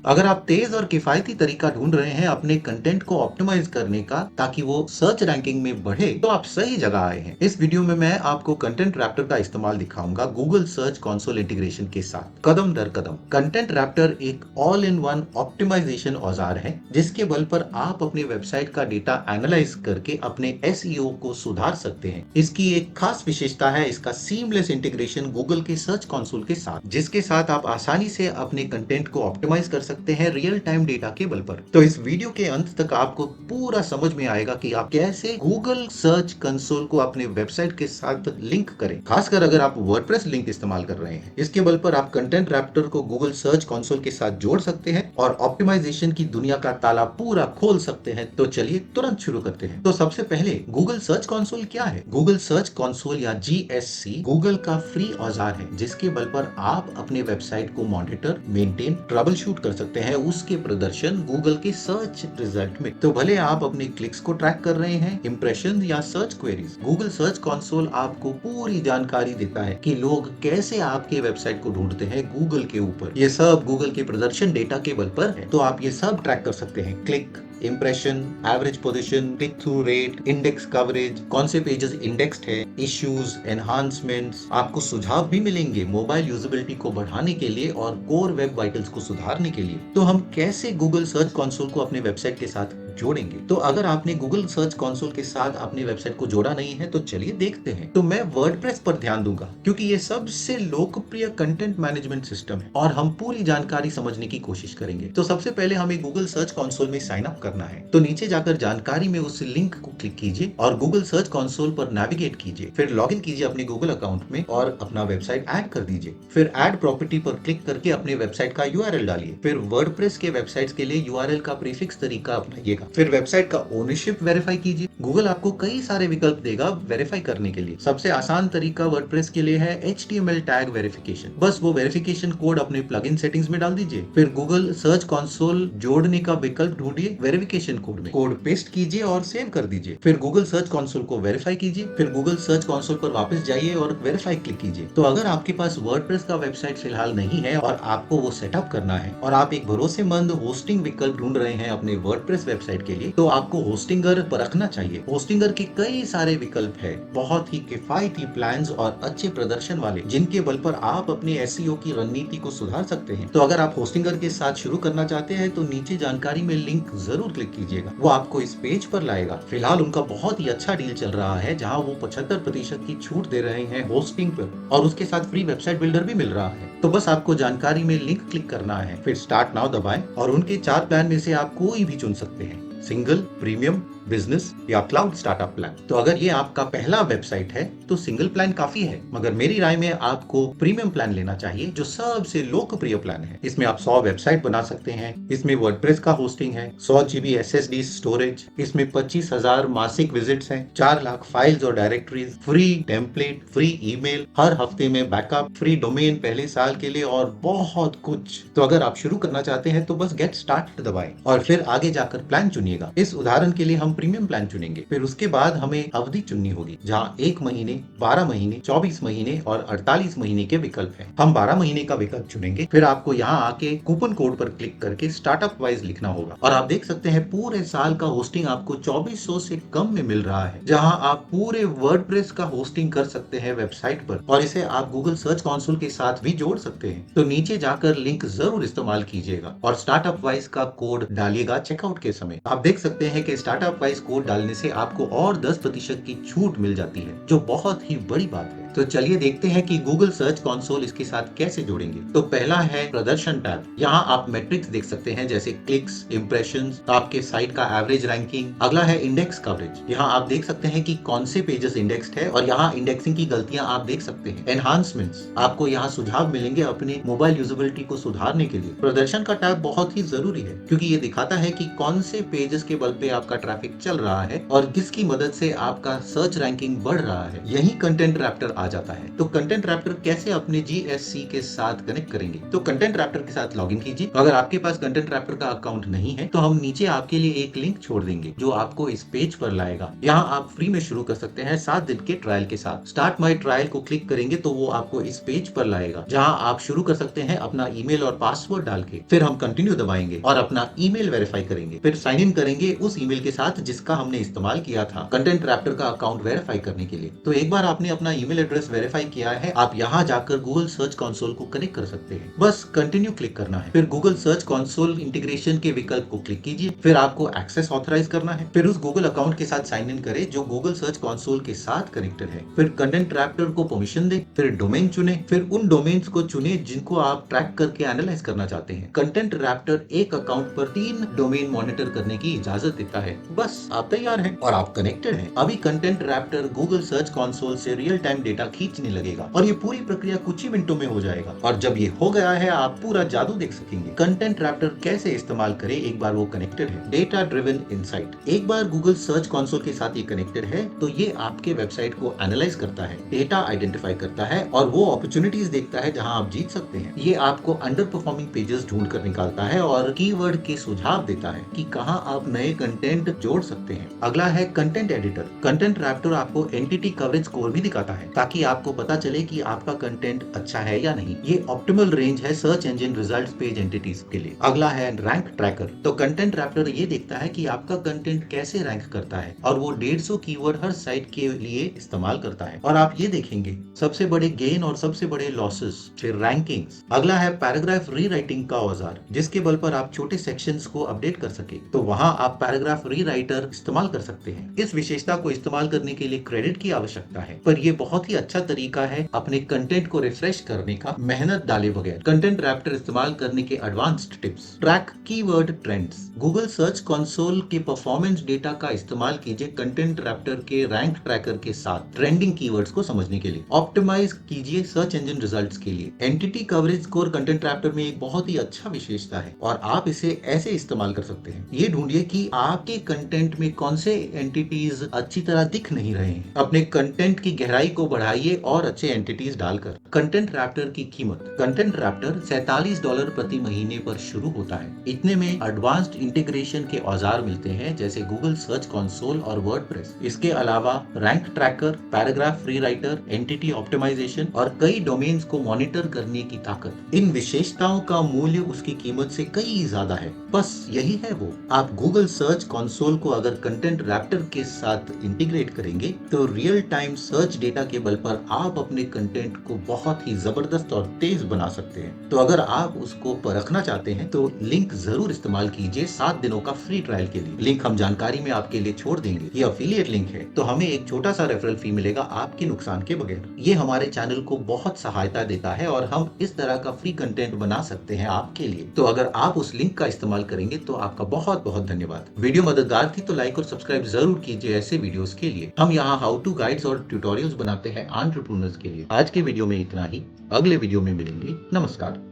अगर आप तेज और किफायती तरीका ढूंढ रहे हैं अपने कंटेंट को ऑप्टिमाइज करने का ताकि वो सर्च रैंकिंग में बढ़े, तो आप सही जगह आए हैं। इस वीडियो में मैं आपको कंटेंट रैप्टर का इस्तेमाल दिखाऊंगा गूगल सर्च कंसोल इंटीग्रेशन के साथ, कदम दर कदम। कंटेंट रैप्टर एक ऑल इन वन ऑप्टिमाइजेशन औजार है जिसके बल पर आप अपने वेबसाइट का डेटा एनालाइज करके अपने एसईओ को सुधार सकते हैं। इसकी एक खास विशेषता है इसका सीमलेस इंटीग्रेशन गूगल के सर्च कंसोल के साथ, जिसके साथ आप आसानी से अपने कंटेंट को ऑप्टिमाइज कर सकते हैं रियल टाइम डेटा के बल पर। तो इस वीडियो के अंत तक आपको पूरा समझ में आएगा कि आप कैसे गूगल सर्च कंसोल को अपने वेबसाइट के साथ लिंक करें, खासकर अगर आप वर्डप्रेस लिंक इस्तेमाल कर रहे हैं। इसके बल पर आप कंटेंट रैप्टर को गूगल सर्च कंसोल के साथ जोड़ सकते हैं और ऑप्टिमाइजेशन की दुनिया का ताला पूरा खोल सकते हैं। तो चलिए तुरंत शुरू करते हैं। तो सबसे पहले गूगल सर्च कंसोल क्या है? गूगल सर्च कंसोल या जीएससी गूगल का फ्री औजार है जिसके बल पर आप अपने वेबसाइट को मॉनिटर, मेंटेन, ट्रबल शूट कर सकते हैं उसके प्रदर्शन गूगल के सर्च रिजल्ट में। तो भले आप अपने क्लिक्स को ट्रैक कर रहे हैं, इंप्रेशन या search queries, Google search console आपको पूरी जानकारी देता है कि लोग कैसे आपके वेबसाइट को ढूंढते हैं गूगल के ऊपर। ये सब गूगल के प्रदर्शन डेटा के बल पर है, तो आप ये सब ट्रैक कर सकते हैं। Click, impression, average position, click through rate, index coverage, कौन से पेजेस इंडेक्स्ड है, इश्यूज, एनहांसमेंट्स। आपको सुझाव भी मिलेंगे मोबाइल यूजेबिलिटी को बढ़ाने के लिए और कोर वेब वाइटल्स को सुधारने के लिए। तो हम कैसे गूगल सर्च कंसोल को अपने वेबसाइट के साथ जोड़ेंगे? तो अगर आपने गूगल सर्च कंसोल के साथ अपने वेबसाइट को जोड़ा नहीं है तो चलिए देखते हैं। तो मैं वर्डप्रेस पर ध्यान दूंगा क्योंकि ये सबसे लोकप्रिय कंटेंट मैनेजमेंट सिस्टम है और हम पूरी जानकारी समझने की कोशिश करेंगे। तो सबसे पहले हमें गूगल सर्च कंसोल में साइन अप करना है। तो नीचे जाकर जानकारी में उस लिंक को क्लिक कीजिए और गूगल सर्च कंसोल पर नेविगेट कीजिए। फिर लॉगिन कीजिए अपने गूगल अकाउंट में और अपना वेबसाइट ऐड कर दीजिए। फिर ऐड प्रॉपर्टी पर क्लिक करके अपने वेबसाइट का यूआरएल डालिए। फिर वर्डप्रेस के वेबसाइट्स के लिए यूआरएल का प्रीफिक्स तरीका अपनाइएगा। फिर वेबसाइट का ओनरशिप वेरीफाई कीजिए। गूगल आपको कई सारे विकल्प देगा वेरीफाई करने के लिए। सबसे आसान तरीका वर्डप्रेस के लिए है HTML टैग वेरिफिकेशन। बस वो वेरिफिकेशन कोड अपने प्लगइन सेटिंग्स में डाल दीजिए। फिर गूगल सर्च कंसोल जोड़ने का विकल्प ढूंढिए, वेरिफिकेशन कोड में कोड पेस्ट कीजिए और सेव कर दीजिए। फिर गूगल सर्च कंसोल को वेरीफाई कीजिए। फिर गूगल सर्च कंसोल पर वापस जाइए और वेरीफाई क्लिक कीजिए। तो अगर आपके पास वर्डप्रेस का वेबसाइट फिलहाल नहीं है और आपको वो सेटअप करना है और आप एक भरोसेमंद होस्टिंग विकल्प ढूंढ रहे हैं अपने वर्डप्रेस वेबसाइट के लिए, तो आपको होस्टिंगर परखना चाहिए। होस्टिंगर के कई सारे विकल्प है, बहुत ही किफायती प्लान्स और अच्छे प्रदर्शन वाले, जिनके बल पर आप अपने एसईओ की रणनीति को सुधार सकते हैं। तो अगर आप होस्टिंगर के साथ शुरू करना चाहते हैं तो नीचे जानकारी में लिंक जरूर क्लिक कीजिएगा, वो आपको इस पेज पर लाएगा। फिलहाल उनका बहुत ही अच्छा डील चल रहा है जहां वो 75% की छूट दे रहे हैं होस्टिंग पर और उसके साथ फ्री वेबसाइट बिल्डर भी मिल रहा है। तो बस आपको जानकारी में लिंक क्लिक करना है, फिर स्टार्ट नाउ दबाएं और उनके 4 प्लान में से आप कोई भी चुन सकते हैं, सिंगल, प्रीमियम, बिजनेस या क्लाउड स्टार्टअप प्लान। तो अगर ये आपका पहला वेबसाइट है तो सिंगल प्लान काफी है, मगर मेरी राय में आपको प्रीमियम प्लान लेना चाहिए जो सबसे लोकप्रिय प्लान है। इसमें आप 100 वेबसाइट बना सकते हैं, इसमें वर्डप्रेस का होस्टिंग है, 100 GB SSD स्टोरेज, इसमें 25,000 मासिक विजिट्स हैं, 4 लाख फाइल्स और directories, free template, free email, हर हफ्ते में बैकअप, फ्री डोमेन पहले साल के लिए और बहुत कुछ। तो अगर आप शुरू करना चाहते हैं तो बस गेट स्टार्ट दबाएं और फिर आगे जाकर प्लान चुनिएगा। इस उदाहरण के लिए हम प्रीमियम प्लान चुनेंगे। फिर उसके बाद हमें अवधि चुननी होगी जहाँ 1 महीने, 12 महीने, 24 महीने और 48 महीने के विकल्प हैं। हम 12 महीने का विकल्प चुनेंगे। फिर आपको यहाँ आके कूपन कोड पर क्लिक करके स्टार्टअप वाइज लिखना होगा और आप देख सकते हैं पूरे साल का होस्टिंग आपको 2400 से कम में मिल रहा है, जहाँ आप पूरे वर्डप्रेस का होस्टिंग कर सकते हैं वेबसाइट पर और इसे आप गूगल सर्च कंसोल के साथ भी जोड़ सकते हैं। तो नीचे जाकर लिंक जरूर इस्तेमाल कीजिएगा और स्टार्टअप वाइज का कोड डालिएगा चेकआउट के समय। आप देख सकते हैं कि स्टार्टअप वाइज कोड डालने से आपको और 10% की छूट मिल जाती है, जो बहुत ही बड़ी बात है। तो चलिए देखते हैं कि गूगल सर्च कंसोल इसके साथ कैसे जोड़ेंगे। तो पहला है प्रदर्शन टैब। यहाँ आप मैट्रिक्स देख सकते हैं जैसे क्लिक्स, इंप्रेशंस, आपके साइट का एवरेज रैंकिंग। अगला है इंडेक्स कवरेज। यहाँ आप देख सकते हैं कि कौन से पेजेस इंडेक्स्ड है और यहाँ इंडेक्सिंग की गलतियां आप देख सकते हैं। एनहांसमेंट्स, आपको यहाँ सुझाव मिलेंगे अपने मोबाइल यूजेबिलिटी को सुधारने के लिए। प्रदर्शन का टैब बहुत ही जरूरी है क्योंकि ये दिखाता है कि कौन से पेजेस के बल पे आपका ट्रैफिक चल रहा है और किसकी मदद से आपका सर्च रैंकिंग बढ़ रहा है। यही कंटेंट रैप्टर आ जाता है। तो कंटेंट रैप्टर कैसे अपने GSC के साथ कनेक्ट करेंगे? तो कंटेंट रैप्टर के साथ लॉगिन कीजिए। अगर आपके पास कंटेंट रैप्टर का अकाउंट नहीं है तो हम नीचे आपके लिए एक लिंक छोड़ देंगे जो आपको इस पेज पर लाएगा। यहाँ आप फ्री में शुरू कर सकते हैं 7 दिन के ट्रायल के साथ। स्टार्ट माई ट्रायल को क्लिक करेंगे तो वो आपको इस पेज पर लाएगा जहाँ आप शुरू कर सकते हैं अपना ईमेल और पासवर्ड डाल के। फिर हम कंटिन्यू दबाएंगे और अपना ईमेल वेरीफाई करेंगे। फिर साइन इन करेंगे उस ईमेल के साथ जिसका हमने इस्तेमाल किया था कंटेंट रैप्टर का अकाउंट वेरीफाई करने के लिए। तो एक बार आपने अपना ईमेल एड्रेस वेरीफाई किया है, आप यहाँ जाकर गूगल सर्च कंसोल को कनेक्ट कर सकते हैं। बस कंटिन्यू क्लिक करना है। फिर गूगल सर्च कंसोल इंटीग्रेशन के विकल्प को क्लिक कीजिए। फिर आपको एक्सेस ऑथराइज करना है। फिर उस गूगल अकाउंट के साथ साइन इन करें जो गूगल सर्च कंसोल के साथ कनेक्टेड है। फिर कंटेंट रैप्टर को परमिशन दें। फिर डोमेन चुने। फिर उन डोमेन्स को चुने जिनको आप ट्रैक करके एनालाइज करना चाहते हैं। कंटेंट रैप्टर एक अकाउंट पर 3 डोमेन मॉनिटर करने की इजाजत देता है। बस आप तैयार हैं और आप कनेक्टेड हैं। अभी content Raptor Google search console से रियल टाइम डेटा खींचने लगेगा और ये पूरी प्रक्रिया कुछ ही मिनटों में हो जाएगा। और जब ये हो गया है आप पूरा जादू देख सकेंगे। कंटेंट रैप्टर कैसे इस्तेमाल करें एक बार वो कनेक्टेड है। Data driven insight. एक बार गूगल सर्च कंसोल के साथ ये कनेक्टेड है तो ये आपके वेबसाइट को एनालाइज करता है, डेटा आइडेंटिफाई करता है और वो अपॉर्चुनिटीज देखता है जहां आप जीत सकते हैं। ये आपको अंडर परफॉर्मिंग पेजेस ढूंढ कर निकालता है और कीवर्ड के सुझाव देता है कि कहां आप नए कंटेंट जोड़ सकते हैं। अगला है कंटेंट एडिटर। कंटेंट रैप्टर आपको एंटिटी कवरेज स्कोर भी दिखाता है ताकि आपको पता चले कि आपका कंटेंट अच्छा है या नहीं। ये ऑप्टिमल रेंज है search engine results page entities के लिए। अगला है रैंक ट्रैकर। तो कंटेंट रैप्टर ये देखता है कि आपका कंटेंट कैसे रैंक करता है और वो 150 कीवर्ड हर साइट के लिए इस्तेमाल करता है। और आप ये देखेंगे सबसे बड़े गेन और सबसे बड़े लॉसेस, फिर रैंकिंग्स। अगला है पैराग्राफ रीराइटिंग का औजार जिसके बल पर आप छोटे सेक्शंस को अपडेट कर सके। तो वहां आप पैराग्राफ रीराइटर इस्तेमाल कर सकते हैं। इस विशेषता को इस्तेमाल करने के लिए क्रेडिट की आवश्यकता है पर यह बहुत ही अच्छा तरीका है अपने कंटेंट को रिफ्रेश करने का मेहनत डाले बगैर। कंटेंट रैप्टर इस्तेमाल करने के advanced tips. Track keyword trends. Google search console के परफॉर्मेंस डेटा का इस्तेमाल कीजिए कंटेंट रैप्टर के रैंक ट्रैकर के साथ ट्रेंडिंग कीवर्ड्स को समझने के लिए। ऑप्टिमाइज कीजिए सर्च इंजन रिजल्ट्स के लिए। Entity coverage score content Raptor में एक बहुत ही अच्छा विशेषता है और आप इसे ऐसे इस्तेमाल कर सकते हैं। ये ढूंढिए कि आपके कंटेंट में कौन से एंटिटीज अच्छी तरह दिख नहीं रहे हैं। अपने कंटेंट की गहराई को बढ़ाइए और अच्छे एंटिटीज डालकर। कंटेंट रैप्टर की कीमत। कंटेंट रैप्टर $47 प्रति महीने पर शुरू होता है। इतने में एडवांस्ड इंटीग्रेशन के औजार मिलते हैं जैसे गूगल सर्च कंसोल और वर्डप्रेस। इसके अलावा rank tracker, paragraph rewriter, entity optimisation और कई डोमेन्स को मॉनिटर करने की ताकत। इन विशेषताओं का मूल्य उसकी कीमत से कई ज्यादा है। बस यही है वो। आप गूगल सर्च कंसोल को अगर कंटेंट रैप्टर के साथ इंटीग्रेट करेंगे तो रियल टाइम सर्च डेटा के बल पर आप अपने कंटेंट को बहुत ही जबरदस्त और तेज बना सकते हैं। तो अगर आप उसको परखना चाहते हैं तो लिंक जरूर इस्तेमाल कीजिए 7 दिनों का फ्री ट्रायल के लिए। लिंक हम जानकारी में आपके लिए छोड़ देंगे। ये अफिलिएट लिंक है तो हमें एक छोटा सा रेफरल फी मिलेगा आपके नुकसान के बगैर। ये हमारे चैनल को बहुत सहायता देता है और हम इस तरह का फ्री कंटेंट बना सकते हैं आपके लिए। तो अगर आप उस लिंक का इस्तेमाल करेंगे तो आपका बहुत बहुत धन्यवाद। वीडियो मददगार थी तो लाइक और सब्सक्राइब जरूर कीजिए ऐसे वीडियोस के लिए। हम यहाँ हाउ टू गाइड्स और ट्यूटोरियल्स बनाते हैं एंटरप्रेन्योर्स के लिए। आज के वीडियो में इतना ही। अगले वीडियो में मिलेंगे। नमस्कार।